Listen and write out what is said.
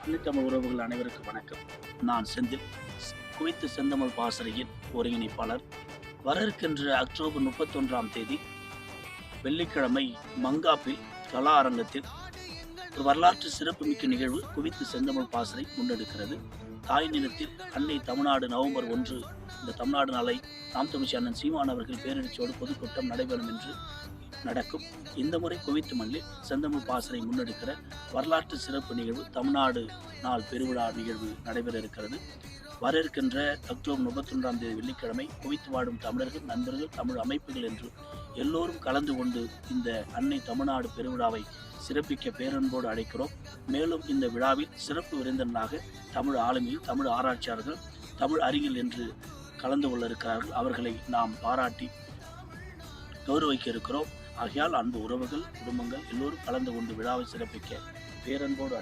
அன்னைத்தமிழ் உறவுகள் அனைவருக்கும் வணக்கம். நான் செந்தில், குவைத்து செந்தமிழ் பாசறையின் ஒருங்கிணைப்பாளர். வர இருக்கின்ற அக்டோபர் 31ஆம் தேதி வெள்ளிக்கிழமை மங்காப்பில் கலா அரங்கத்தில் ஒரு வரலாற்று சிறப்புமிக்க நிகழ்வு குவைத்து செந்தமிழ் பாசறை முன்னெடுக்கிறது. தாய் நிலத்தில் அன்னை தமிழ்நாடு நவம்பர் 1 இந்த தமிழ்நாடு நாளை நாம் தமிழ்ச்சி அண்ணன் சீமான் அவர்கள் பேரெழுச்சியோடு பொதுக்கூட்டம் நடைபெறும் என்று நடக்கும். இந்த முறை குவைத்து மண்ணில் செந்தமிழ் பாசறை முன்னெடுக்கிற வரலாற்று சிறப்பு நிகழ்வு தமிழ்நாடு நாள் பெருவிழா நிகழ்வு நடைபெற இருக்கிறது. வர இருக்கின்ற அக்டோபர் 31ஆம் தேதி வெள்ளிக்கிழமை குவைத்து வாழும் தமிழர்கள், நண்பர்கள், தமிழ் அமைப்புகள் என்று எல்லோரும் கலந்து கொண்டு இந்த அன்னை தமிழ்நாடு பெருவிழாவை சிறப்பிக்க பேரன்போடு அழைக்கிறோம். மேலும் இந்த விழாவில் சிறப்பு விருந்தினராக தமிழ் ஆளுமையில் தமிழ் ஆராய்ச்சியாளர்கள், தமிழ் அறிஞர்கள் என்று கலந்து கொள்ள இருக்கிறார்கள். அவர்களை நாம் பாராட்டி கௌரவிக்க இருக்கிறோம். ஆகையால் அன்பு உறவுகள், குடும்பங்கள் எல்லோரும் கலந்து கொண்டு விழாவை சிறப்பிக்க பேரன்போடு